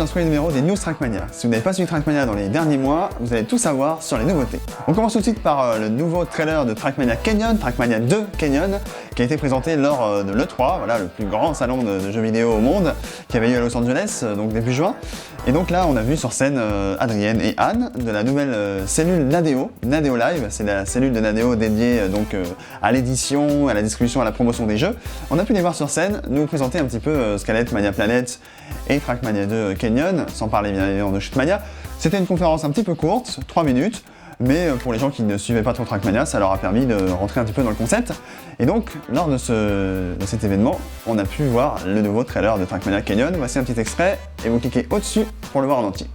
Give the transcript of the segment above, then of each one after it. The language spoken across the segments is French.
ce premier numéro des News Trackmania. Si vous n'avez pas suivi Trackmania dans les derniers mois, vous allez tout savoir sur les nouveautés. On commence tout de suite par le nouveau trailer de Trackmania Canyon, Trackmania 2 Canyon, qui a été présenté lors de l'E3, voilà, le plus grand salon de jeux vidéo au monde, qui avait lieu à Los Angeles, donc début juin. Et donc là, on a vu sur scène Adrienne et Anne de la nouvelle cellule Nadeo, Nadeo Live, c'est la cellule de Nadeo dédiée à l'édition, à la distribution, à la promotion des jeux. On a pu les voir sur scène, nous présenter un petit peu ce qu'allait être Mania Planet et Trackmania 2 Canyon, sans parler bien évidemment de Shootmania. C'était une conférence un petit peu courte, 3 minutes, mais pour les gens qui ne suivaient pas trop Trackmania, ça leur a permis de rentrer un petit peu dans le concept. Et donc, lors de cet événement, on a pu voir le nouveau trailer de Trackmania Canyon. Voici un petit extrait, et vous cliquez au-dessus pour le voir en entier.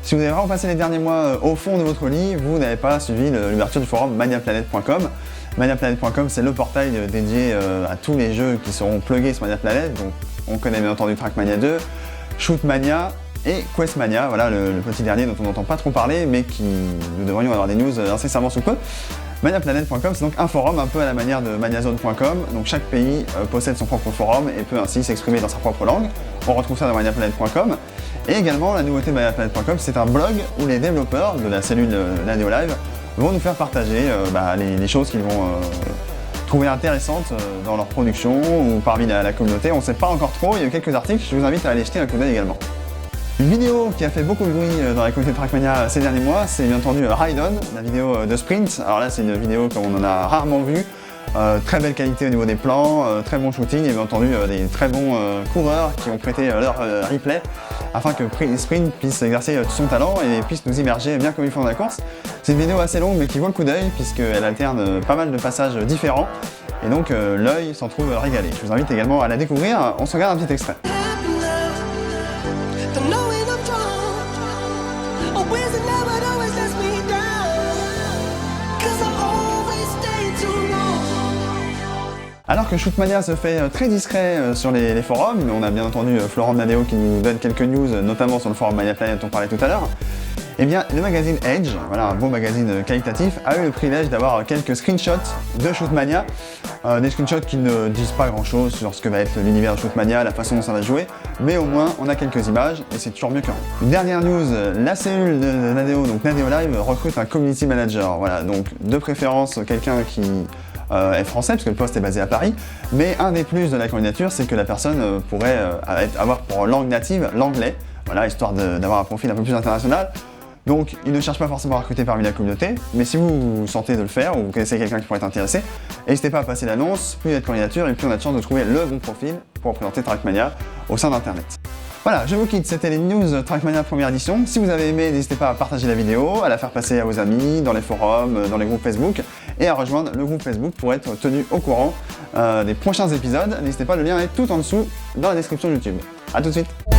Si vous avez vraiment passé les derniers mois au fond de votre lit, vous n'avez pas suivi l'ouverture du forum maniaplanet.com. Maniaplanet.com, c'est le portail dédié à tous les jeux qui seront plugués sur Maniaplanet. Donc, on connaît bien entendu Trackmania 2, Shootmania et Questmania, voilà le petit dernier dont on n'entend pas trop parler, mais qui nous devrions avoir des news incessamment sous peu. Maniaplanet.com, c'est donc un forum un peu à la manière de maniazone.com, donc chaque pays possède son propre forum et peut ainsi s'exprimer dans sa propre langue. On retrouve ça dans maniaplanet.com. Et également, la nouveauté de maniaplanet.com, c'est un blog où les développeurs de la cellule Nadeo Live vont nous faire partager les choses qu'ils vont trouver intéressantes dans leur production ou parmi la communauté. On ne sait pas encore trop, il y a eu quelques articles, je vous invite à aller jeter un coup d'œil également. Une vidéo qui a fait beaucoup de bruit dans la communauté de Trackmania ces derniers mois, c'est bien entendu Ride On, la vidéo de Sprint. Alors là, c'est une vidéo qu'on en a rarement vue. Très belle qualité au niveau des plans, très bon shooting et bien entendu des très bons coureurs qui ont prêté leur replay afin que Sprint puisse exercer tout son talent et puisse nous immerger bien comme il faut dans la course. C'est une vidéo assez longue mais qui vaut le coup d'œil puisqu'elle alterne pas mal de passages différents et donc l'œil s'en trouve régalé. Je vous invite également à la découvrir, on se regarde un petit extrait. Alors que Shootmania se fait très discret sur les forums, on a bien entendu Florent Nadeo qui nous donne quelques news, notamment sur le forum Maniaplanet dont on parlait tout à l'heure, eh bien le magazine Edge, voilà un beau magazine qualitatif, a eu le privilège d'avoir quelques screenshots de Shootmania, des screenshots qui ne disent pas grand chose sur ce que va être l'univers de Shootmania, la façon dont ça va jouer, mais au moins on a quelques images et c'est toujours mieux que rien. Une dernière news, la cellule de Nadeo, donc Nadeo Live, recrute un community manager, voilà, donc de préférence quelqu'un qui est français, parce que le poste est basé à Paris, mais un des plus de la candidature, c'est que la personne pourrait avoir pour langue native l'anglais, voilà, histoire d'avoir un profil un peu plus international. Donc, il ne cherche pas forcément à recruter parmi la communauté, mais si vous sentez de le faire, ou vous connaissez quelqu'un qui pourrait être intéressé, n'hésitez pas à passer l'annonce, plus il y a de candidatures, et plus on a de chance de trouver le bon profil pour représenter Trackmania au sein d'Internet. Voilà, je vous quitte, c'était les news Trackmania première édition. Si vous avez aimé, n'hésitez pas à partager la vidéo, à la faire passer à vos amis, dans les forums, dans les groupes Facebook, et à rejoindre le groupe Facebook pour être tenu au courant des prochains épisodes. N'hésitez pas, le lien est tout en dessous dans la description YouTube. A tout de suite.